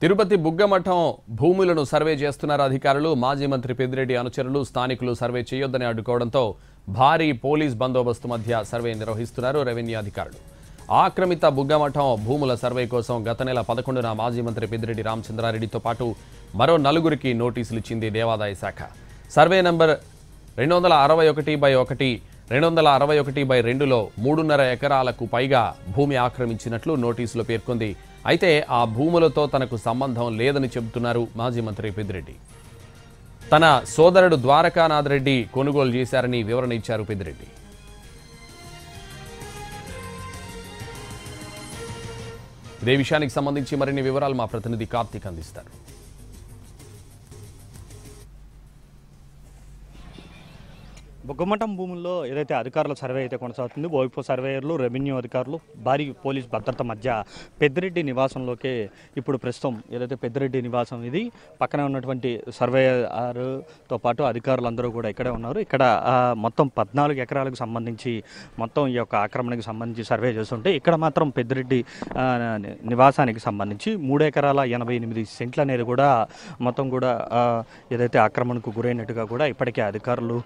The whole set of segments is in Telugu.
తిరుపతి బుగ్గమఠం భూములను సర్వే చేస్తున్నారు అధికారులు. మాజీ మంత్రి పెద్దిరెడ్డి అనుచరులు స్థానికులు సర్వే చేయొద్దని అడ్డుకోవడంతో భారీ పోలీస్ బందోబస్తు మధ్య సర్వే నిర్వహిస్తున్నారు రెవెన్యూ అధికారులు. ఆక్రమిత బుగ్గమఠం భూముల సర్వే కోసం గత నెల 11న మాజీ మంత్రి పెద్దిరెడ్డి రామచంద్రారెడ్డితో పాటు మరో నలుగురికి నోటీసులు ఇచ్చింది దేవాదాయ శాఖ. సర్వే నంబర్ 261/1, 261/2లో 3.5 ఎకరాలకు పైగా భూమి ఆక్రమించినట్లు నోటీసులో పేర్కొంది. అయితే ఆ భూములతో తనకు సంబంధం లేదని చెబుతున్నారు మాజీ మంత్రి పెద్దిరెడ్డి. తన సోదరుడు ద్వారకానాథ్ రెడ్డి కొనుగోలు చేశారని వివరణ ఇచ్చారు పెద్దిరెడ్డి. ఇదే విషయానికి సంబంధించి మరిన్ని వివరాలు మా ప్రతినిధి కార్తీక్ అందిస్తారు. బుగ్గమఠం భూముల్లో ఏదైతే అధికారుల సర్వే అయితే కొనసాగుతుంది, ఓవైపు సర్వేయర్లు, రెవెన్యూ అధికారులు, భారీ పోలీస్ భద్రత మధ్య పెద్దిరెడ్డి నివాసంలోకే ఇప్పుడు ప్రస్తుతం ఏదైతే పెద్దిరెడ్డి నివాసం ఇది పక్కనే ఉన్నటువంటి సర్వేయర్తో పాటు అధికారులందరూ కూడా ఇక్కడే ఉన్నారు. ఇక్కడ మొత్తం 14 ఎకరాలకు సంబంధించి మొత్తం ఈ యొక్క ఆక్రమణకు సంబంధించి సర్వే చేస్తుంటే ఇక్కడ మాత్రం పెద్దిరెడ్డి నివాసానికి సంబంధించి 3 ఎకరాల 88 సెంట్లు అనేది కూడా మొత్తం కూడా ఏదైతే ఆక్రమణకు గురైనట్టుగా కూడా ఇప్పటికే అధికారులు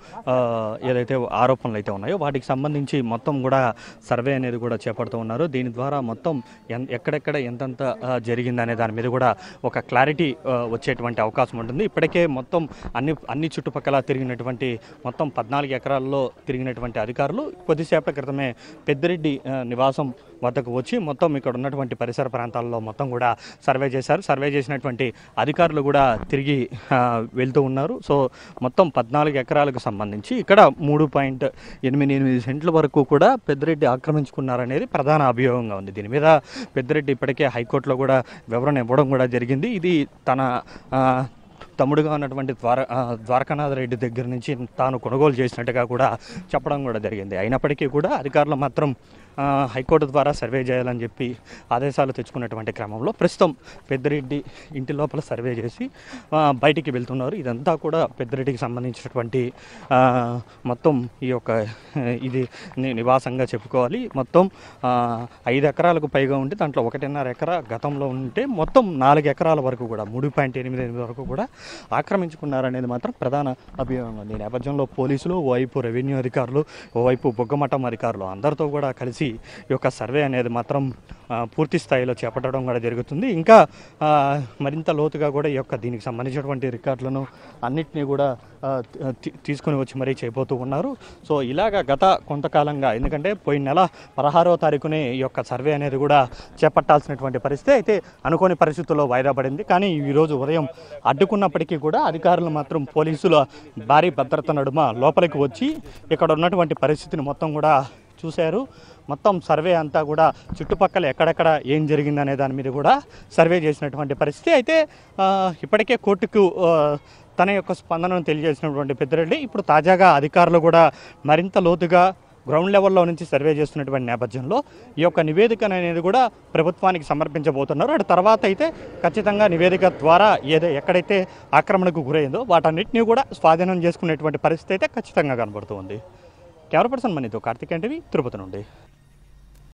ఏదైతే ఆరోపణలు అయితే ఉన్నాయో వాటికి సంబంధించి మొత్తం కూడా సర్వే అనేది కూడా చేపడుతూ ఉన్నారు. దీని ద్వారా మొత్తం ఎక్కడెక్కడ ఎంతంత జరిగిందనే దాని మీద కూడా ఒక క్లారిటీ వచ్చేటువంటి అవకాశం ఉంటుంది. ఇప్పటికే మొత్తం అన్ని చుట్టుపక్కల తిరిగినటువంటి మొత్తం 14 ఎకరాల్లో తిరిగినటువంటి అధికారులు కొద్దిసేపటి క్రితమే పెద్దిరెడ్డి నివాసం వద్దకు వచ్చి మొత్తం ఇక్కడ ఉన్నటువంటి పరిసర ప్రాంతాల్లో మొత్తం కూడా సర్వే చేశారు. సర్వే చేసినటువంటి అధికారులు కూడా తిరిగి వెళ్తూ ఉన్నారు. సో మొత్తం 14 ఎకరాలకు సంబంధించి ఇక్కడ 3.88 సెంట్ల వరకు కూడా పెద్దిరెడ్డి ఆక్రమించుకున్నారనేది ప్రధాన అభియోగంగా ఉంది. దీని మీద పెద్దిరెడ్డి ఇప్పటికే హైకోర్టులో కూడా వివరణ ఇవ్వడం కూడా జరిగింది. ఇది తన తమ్ముడుగా ఉన్నటువంటి ద్వారకానాథ్ రెడ్డి దగ్గర నుంచి తాను కొనుగోలు చేసినట్టుగా కూడా చెప్పడం కూడా జరిగింది. అయినప్పటికీ కూడా అధికారులు మాత్రం హైకోర్టు ద్వారా సర్వే చేయాలని చెప్పి ఆదేశాలు తెచ్చుకున్నటువంటి క్రమంలో ప్రస్తుతం పెద్దిరెడ్డి ఇంటి లోపల సర్వే చేసి బయటికి వెళ్తున్నారు. ఇదంతా కూడా పెద్దిరెడ్డికి సంబంధించినటువంటి మొత్తం ఈ యొక్క ఇది నివాసంగా చెప్పుకోవాలి. మొత్తం 5 ఎకరాలకు పైగా ఉంటే దాంట్లో 1.5 ఎకరా గతంలో ఉంటే మొత్తం 4 ఎకరాల వరకు కూడా 3.88 వరకు కూడా ఆక్రమించుకున్నారనేది మాత్రం ప్రధాన అభియోగం ఉంది. ఈ నేపథ్యంలో పోలీసులు, ఓవైపు రెవెన్యూ అధికారులు, ఓవైపు బుగ్గమఠం అధికారులు అందరితో కూడా కలిసి ఈ యొక్క సర్వే అనేది మాత్రం పూర్తి స్థాయిలో చేపట్టడం కూడా జరుగుతుంది. ఇంకా మరింత లోతుగా కూడా ఈ యొక్క దీనికి సంబంధించినటువంటి రికార్డులను అన్నిటినీ కూడా తీసుకుని వచ్చి మరీ చేయబోతూ ఉన్నారు. సో ఇలాగ గత కొంతకాలంగా, ఎందుకంటే పోయిన నెల 16వ తారీఖునే ఈ యొక్క సర్వే అనేది కూడా చేపట్టాల్సినటువంటి పరిస్థితి అయితే అనుకోని పరిస్థితుల్లో వాయిదా పడింది. కానీ ఈరోజు ఉదయం అడ్డుకున్నప్పటికీ కూడా అధికారులు మాత్రం పోలీసుల భారీ భద్రత నడుమ లోపలికి వచ్చి ఇక్కడ ఉన్నటువంటి పరిస్థితిని మొత్తం కూడా చూశారు. మొత్తం సర్వే అంతా కూడా చుట్టుపక్కల ఎక్కడెక్కడ ఏం జరిగిందనే దాని మీద కూడా సర్వే చేసినటువంటి పరిస్థితి అయితే ఇప్పటికే కోర్టుకు తన యొక్క స్పందనను తెలియజేసినటువంటి పెద్దిరెడ్డి ఇప్పుడు తాజాగా అధికారులు కూడా మరింత లోతుగా గ్రౌండ్ లెవెల్లో నుంచి సర్వే చేస్తున్నటువంటి నేపథ్యంలో ఈ యొక్క నివేదిక అనేది కూడా ప్రభుత్వానికి సమర్పించబోతున్నారు. అటు తర్వాత అయితే ఖచ్చితంగా నివేదిక ద్వారా ఎక్కడైతే ఆక్రమణకు గురైందో వాటన్నిటినీ కూడా స్వాధీనం చేసుకునేటువంటి పరిస్థితి అయితే ఖచ్చితంగా కనబడుతుంది. కెమెరా పర్సన్ మనీతో కార్తిక్ ఎన్టీవీ తిరుపతి నుండి.